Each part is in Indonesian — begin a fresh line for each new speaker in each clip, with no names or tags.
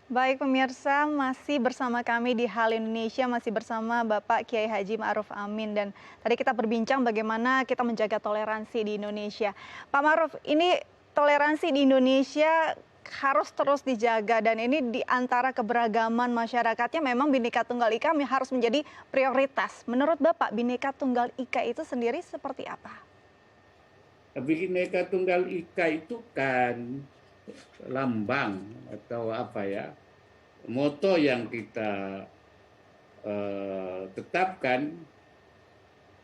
Baik pemirsa, masih bersama kami di Hal Indonesia, masih bersama Bapak Kiai Haji Ma'ruf Amin. Dan tadi kita berbincang bagaimana kita menjaga toleransi di Indonesia. Pak Ma'ruf, ini toleransi di Indonesia harus terus dijaga dan ini di antara keberagaman masyarakatnya memang Bhinneka Tunggal Ika harus menjadi prioritas. Menurut Bapak, Bhinneka Tunggal Ika itu sendiri seperti apa?
Bhinneka Tunggal Ika itu kan lambang atau apa ya, moto yang kita tetapkan,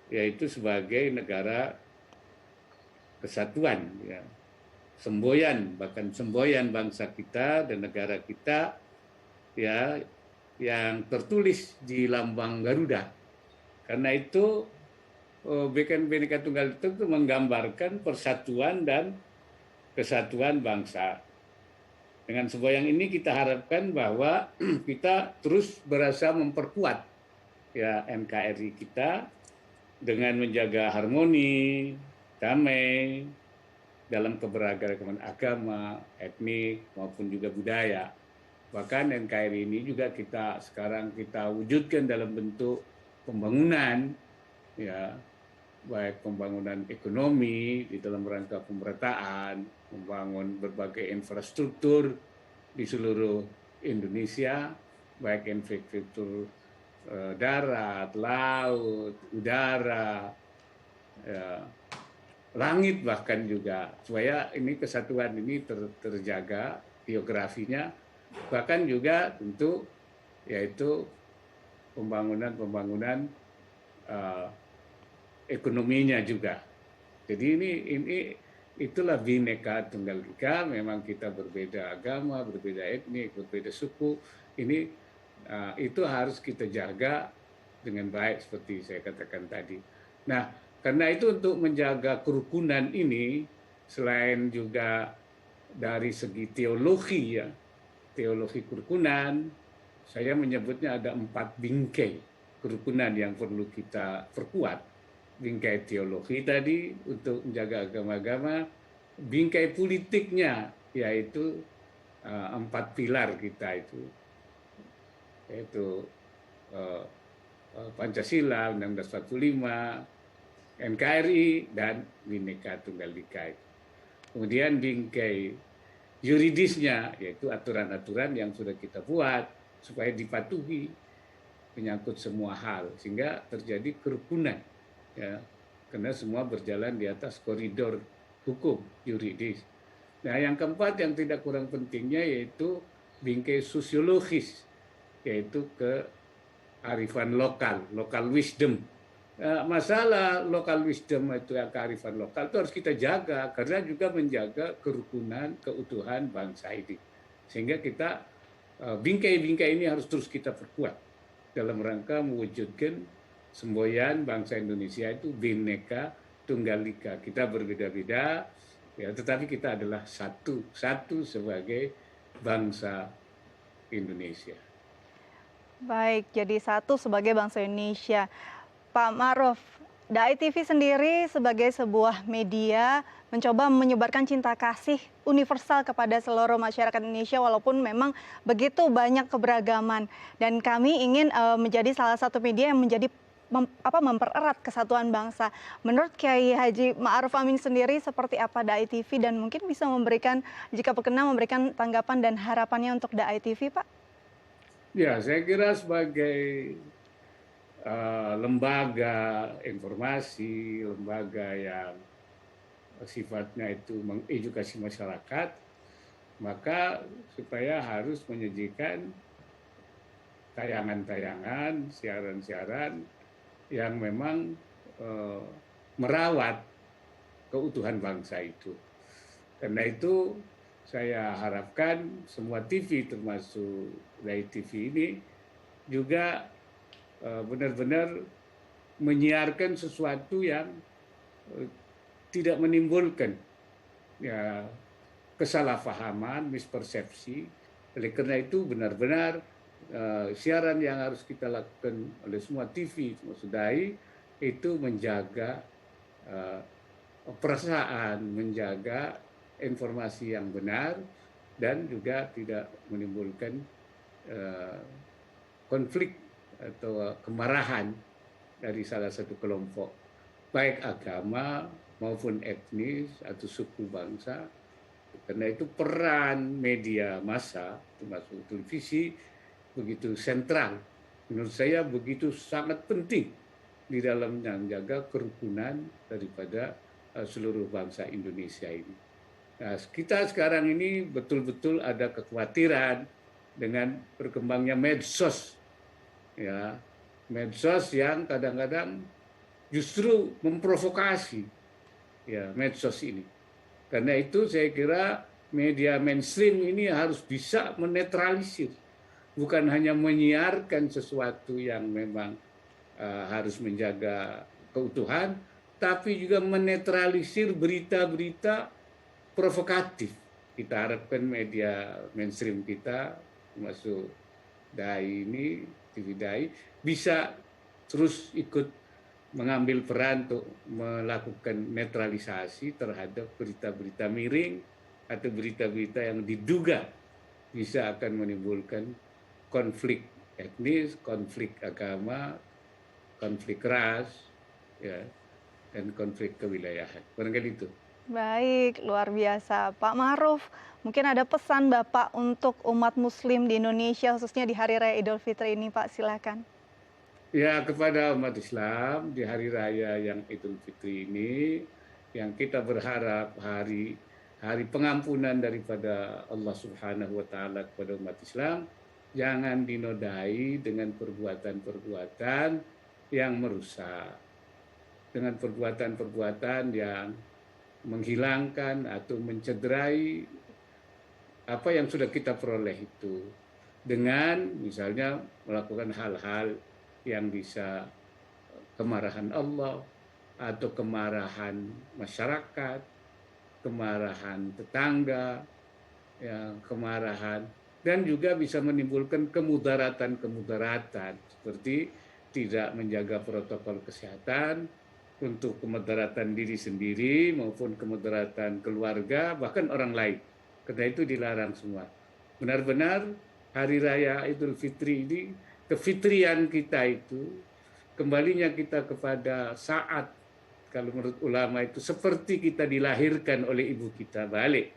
yaitu sebagai negara kesatuan, ya, semboyan, bahkan semboyan bangsa kita dan negara kita, ya, yang tertulis di lambang Garuda. Karena itu Bhinneka Tunggal itu menggambarkan persatuan dan kesatuan bangsa. Dengan semboyan ini kita harapkan bahwa kita terus berusaha memperkuat, ya, NKRI kita dengan menjaga harmoni, damai dalam keberagaman agama, etnik maupun juga budaya. Bahkan NKRI ini juga sekarang kita wujudkan dalam bentuk pembangunan, ya, baik pembangunan ekonomi di dalam rangka pemerataan, membangun berbagai infrastruktur di seluruh Indonesia, baik infrastruktur darat, laut, udara, ya, langit bahkan juga, supaya ini kesatuan ini terjaga geografinya, bahkan juga tentu yaitu pembangunan uh, ekonominya juga. Jadi ini itulah Bhinneka Tunggal Ika. Memang kita berbeda agama, berbeda etnik, berbeda suku. Ini itu harus kita jaga dengan baik seperti saya katakan tadi. Nah, karena itu untuk menjaga kerukunan ini, selain juga dari segi teologi, ya, teologi kerukunan, saya menyebutnya ada 4 bingkai kerukunan yang perlu kita perkuat. Bingkai teologi tadi untuk menjaga agama-agama, bingkai politiknya yaitu 4 pilar kita itu, yaitu uh, Pancasila, Undang-Undang 45, NKRI, dan Bhinneka Tunggal Ika. Kemudian bingkai yuridisnya yaitu aturan-aturan yang sudah kita buat supaya dipatuhi, menyangkut semua hal sehingga terjadi kerukunan, ya, karena semua berjalan di atas koridor hukum yuridis. Nah, yang keempat yang tidak kurang pentingnya yaitu bingkai sosiologis, yaitu kearifan lokal, local wisdom. Masalah local wisdom itu, yang kearifan lokal itu harus kita jaga karena juga menjaga kerukunan, keutuhan bangsa ini. Sehingga kita bingkai-bingkai ini harus terus kita perkuat dalam rangka mewujudkan semboyan bangsa Indonesia itu Bhinneka Tunggal Ika. Kita berbeda-beda, ya, tetapi kita adalah satu sebagai bangsa Indonesia.
Baik, jadi satu sebagai bangsa Indonesia. Pak Ma'ruf, Dai TV sendiri sebagai sebuah media mencoba menyebarkan cinta kasih universal kepada seluruh masyarakat Indonesia walaupun memang begitu banyak keberagaman dan kami ingin menjadi salah satu media yang menjadi mempererat kesatuan bangsa. Menurut Kiai Haji Ma'ruf Amin sendiri seperti apa Dai TV dan mungkin bisa memberikan jika berkenan memberikan tanggapan dan harapannya untuk Dai TV, Pak?
Ya, saya kira sebagai lembaga informasi, lembaga yang sifatnya itu mengedukasi masyarakat, maka supaya harus menyajikan tayangan-tayangan, siaran-siaran yang memang eh, merawat keutuhan bangsa itu. Karena itu saya harapkan semua TV termasuk dari TV ini juga benar-benar menyiarkan sesuatu yang eh, tidak menimbulkan, ya, kesalahpahaman, mispersepsi. Oleh karena itu benar-benar siaran yang harus kita lakukan oleh semua TV, semua sudai itu menjaga uh, perasaan, menjaga informasi yang benar dan juga tidak menimbulkan konflik atau kemarahan dari salah satu kelompok, baik agama maupun etnis atau suku bangsa. Karena itu peran media massa, termasuk televisi, begitu sentral. Menurut saya begitu sangat penting di dalam menjaga kerukunan daripada seluruh bangsa Indonesia ini. Nah, kita sekarang ini betul-betul ada kekhawatiran dengan berkembangnya medsos, ya, medsos yang kadang-kadang justru memprovokasi, ya, medsos ini. Karena itu saya kira media mainstream ini harus bisa menetralisir, bukan hanya menyiarkan sesuatu yang memang harus menjaga keutuhan, tapi juga menetralisir berita-berita provokatif. Kita harapkan media mainstream kita, termasuk DAI ini, TV DAI, bisa terus ikut mengambil peran untuk melakukan netralisasi terhadap berita-berita miring atau berita-berita yang diduga bisa akan menimbulkan konflik etnis, konflik agama, konflik ras, ya, dan konflik kewilayahan. Barangkali itu.
Baik, luar biasa. Pak Ma'ruf, mungkin ada pesan Bapak untuk umat Muslim di Indonesia, khususnya di Hari Raya Idul Fitri ini, Pak, silakan.
Ya, kepada umat Islam di hari raya yang Idul Fitri ini, yang kita berharap hari pengampunan daripada Allah Subhanahu wa taala kepada umat Islam, jangan dinodai dengan perbuatan-perbuatan yang merusak, dengan perbuatan-perbuatan yang menghilangkan atau mencederai apa yang sudah kita peroleh itu, dengan misalnya melakukan hal-hal yang bisa kemarahan Allah atau kemarahan masyarakat, kemarahan tetangga, ya, kemarahan, dan juga bisa menimbulkan kemudaratan-kemudaratan seperti tidak menjaga protokol kesehatan untuk kemudaratan diri sendiri maupun kemudaratan keluarga, bahkan orang lain. Karena itu dilarang semua. Benar-benar Hari Raya Idul Fitri ini, kefitrian kita itu, kembalinya kita kepada saat, kalau menurut ulama itu seperti kita dilahirkan oleh ibu kita balik.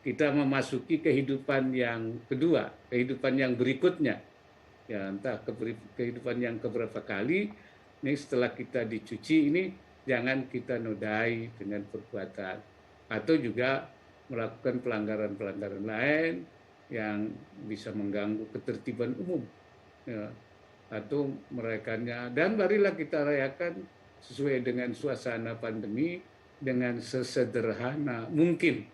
Kita memasuki kehidupan yang kedua, kehidupan yang berikutnya. Ya, entah kehidupan yang keberapa kali, ini setelah kita dicuci ini, jangan kita nodai dengan perbuatan. Atau juga melakukan pelanggaran-pelanggaran lain yang bisa mengganggu ketertiban umum. Ya, atau merekanya, dan marilah kita rayakan sesuai dengan suasana pandemi dengan sesederhana mungkin.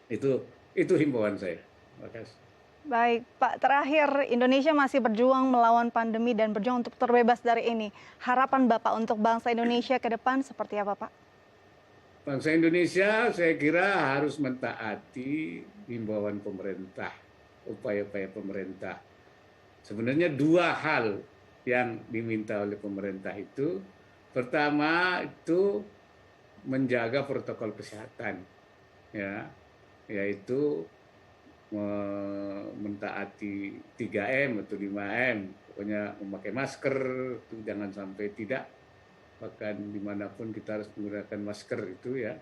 Itu himbauan saya. Terima kasih.
Baik, Pak, terakhir, Indonesia masih berjuang melawan pandemi dan berjuang untuk terbebas dari ini. Harapan Bapak untuk bangsa Indonesia ke depan seperti apa, Pak?
Bangsa Indonesia saya kira harus mentaati himbauan pemerintah, upaya-upaya pemerintah. Sebenarnya dua hal yang diminta oleh pemerintah itu. Pertama itu menjaga protokol kesehatan, ya, yaitu mentaati 3M atau 5M, pokoknya memakai masker, jangan sampai tidak, bahkan dimanapun kita harus menggunakan masker itu, ya.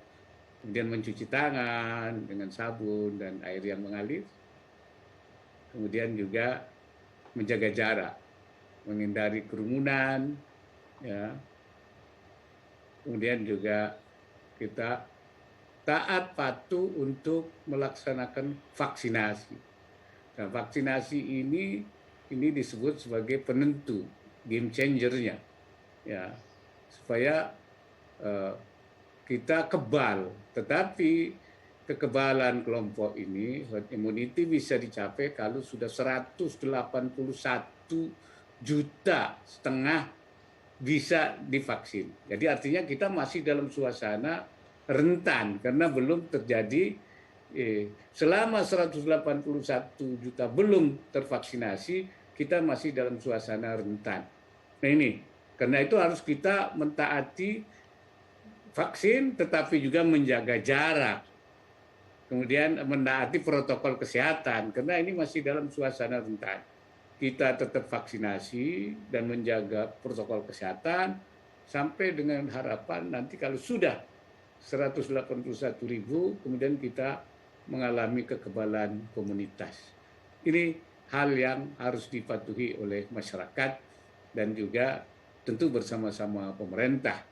Kemudian mencuci tangan dengan sabun dan air yang mengalir. Kemudian juga menjaga jarak, menghindari kerumunan, ya. Kemudian juga kita taat patuh untuk melaksanakan vaksinasi. Nah, vaksinasi ini disebut sebagai penentu, game changer-nya, ya, supaya kita kebal. Tetapi kekebalan kelompok ini, herd immunity, bisa dicapai kalau sudah 181,5 juta bisa divaksin. Jadi artinya kita masih dalam suasana rentan karena belum terjadi, selama 181 juta belum tervaksinasi, kita masih dalam suasana rentan. Nah ini, karena itu harus kita mentaati vaksin tetapi juga menjaga jarak. kemudian menaati protokol kesehatan, karena ini masih dalam suasana rentan. Kita tetap vaksinasi dan menjaga protokol kesehatan sampai dengan harapan nanti kalau sudah 181.000, kemudian kita mengalami kekebalan komunitas. Ini hal yang harus dipatuhi oleh masyarakat dan juga tentu bersama-sama pemerintah.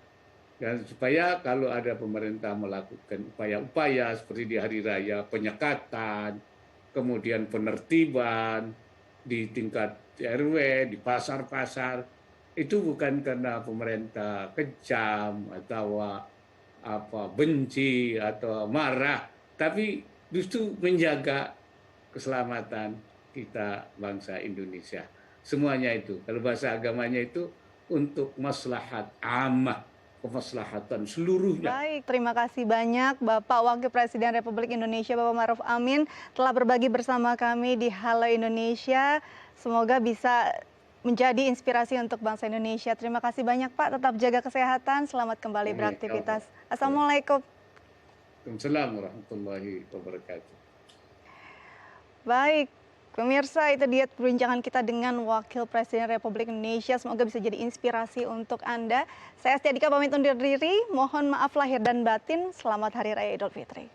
Dan supaya kalau ada pemerintah melakukan upaya-upaya seperti di hari raya, penyekatan, kemudian penertiban di tingkat RW, di pasar-pasar, itu bukan karena pemerintah kejam atau benci atau marah, tapi justru menjaga keselamatan kita bangsa Indonesia. Semuanya itu, kalau bahasa agamanya itu untuk maslahat ammah, kemaslahatan seluruhnya.
Baik, terima kasih banyak Bapak Wakil Presiden Republik Indonesia Bapak Ma'ruf Amin telah berbagi bersama kami di Halo Indonesia. Semoga bisa menjadi inspirasi untuk bangsa Indonesia. Terima kasih banyak Pak, tetap jaga kesehatan, selamat kembali beraktivitas. Assalamualaikum.
Waalaikumsalam warahmatullahi wabarakatuh.
Baik, pemirsa, itu dia perbincangan kita dengan Wakil Presiden Republik Indonesia. Semoga bisa jadi inspirasi untuk Anda. Saya Astia Dika pamit undur diri. Mohon maaf lahir dan batin. Selamat Hari Raya Idul Fitri.